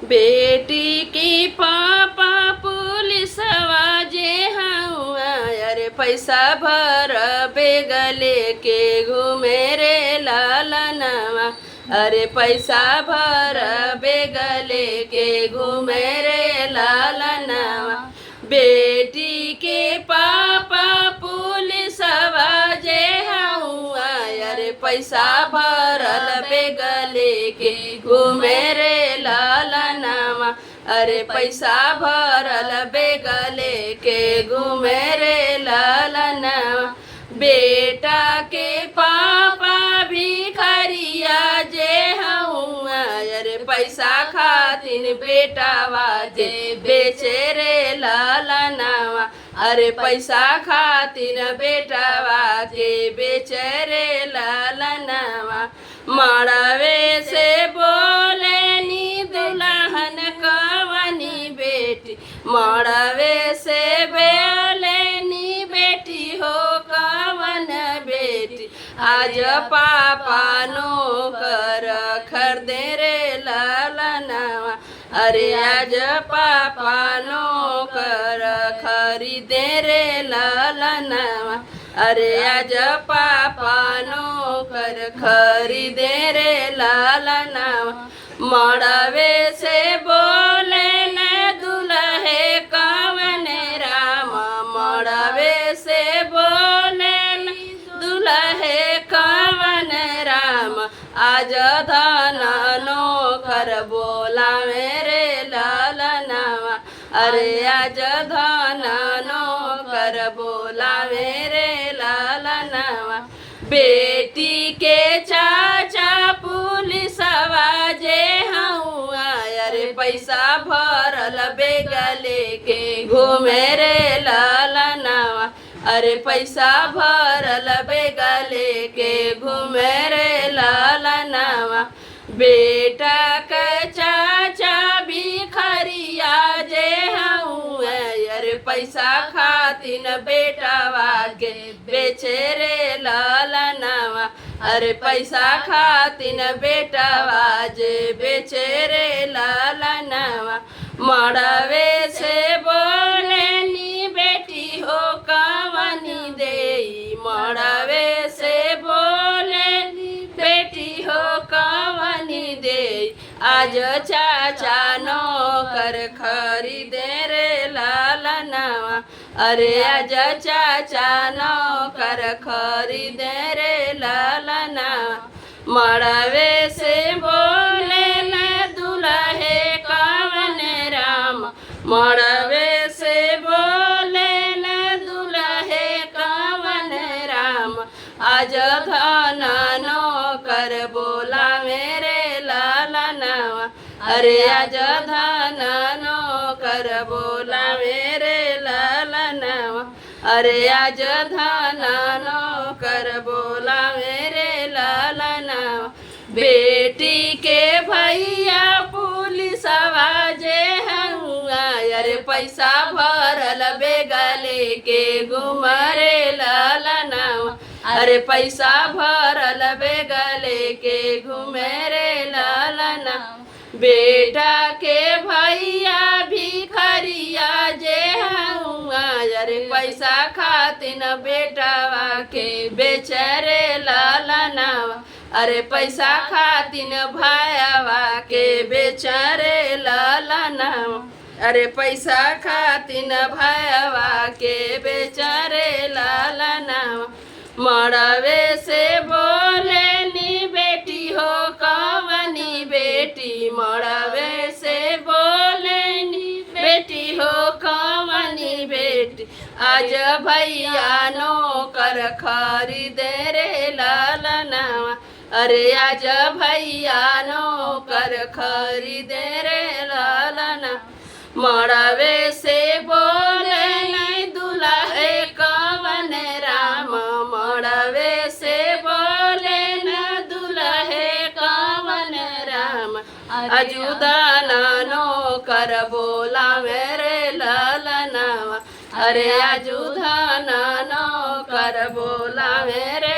बेटी की पापा पुलिसवा जे हुआ, अरे पैसा भर बेग लेके घूमे रे लालनवा। अरे पैसा भर बेग लेके घूमे रे लालनवा। बेटी के पापा पुलिसवा जे हुआ, अरे पैसा भरल बेग लेके घूमे रे लालनवा। अरे पैसा भरल बेग लेके घूमे रे लालनवा। बेटा के पापा भिखरिया जे हुआ, अरे पैसा खातिर बेटावा जे बेचे रे लालनवा। अरे पैसा खातिर बेटावा के बेचे रे लालनवा। मड़वे से बोले नी दुल्हन कवनी बेटी, मड़वे से बोले नी बेटी हो कवन बेटी। आज पापा नौकर खरीदे रे लालनवा। अरे आज पापा नौकर खरीदे रे लालनवा। अरे आज पापा नौकर खरीदे रे लालनवा। मड़वे से बोले न दुल्हे कवन राम, मड़वे से बोले न दुल्हे कवन राम। आज धन नौकर बोला मेरे लालनवा। अरे आज धन नौकर बोला मेरे लालनवा। बेटी के चाचा पुलिसवा जे हुआ, अरे पैसा भरल बेग लेके घूमे रे लालनवा। अरे पैसा भरल बेग लेके घूमे रे लालनवा। बेटा के चाचा भिखरिया जे हुआ, अरे पैसा खातिर बेटावा के बेचे रे लालनवा। अरे पैसा खातिर बेटावा जे बेचे रे लालनवा। मड़वे से बोले नी बेटी हो कवनी देई, मड़वे से बोले नी बेटी हो कवनी देई। आज चाचा नौकर खरीदे रे लालनवा। अरे आज चाचा नौकर खरीदे रे लालनवा। मड़वे से बोले न दुल्हे कवन राम, मड़वे से बोले न दुल्हे कवन राम। आज धन नौकर बोला मेरे लालनवा। अरे आज धन नौकर बोला मेरे लालनवा। अरे आज धन नौकर बोला मेरे लालनवा। बेटी के भैया पुलिसवा जे हुआ, अरे पैसा भरल बेग लेके घुमरे लालनवा। अरे पैसा भरल बेग लेके घूमे रे लालनवा। बेटा के भैया भिखरिया जे हुआ, अरे पैसा खातिर बेटावा के बेचे रे लालनवा। अरे पैसा खातिर भाईवा के बेचे रे लालनवा। अरे पैसा खातिर भाईवा के बेचे रे लालनवा। मड़वे से बोले नी बेटी हो कवनी बेटी, मड़वे से बोले नी बेटी हो कवनी बेटी। आज भैया नौकर खरीदे रे लालनवा। अरे आज भैया नौकर खरीदे रे लालनवा। मड़वे से बोले नहीं दुल्हे कवन राम, मड़वे से बोले न दुल्हे कवन राम। अजुदान नौकर बोला मेरे लालनवा। अरे अजुदान नौकर बोला मेरे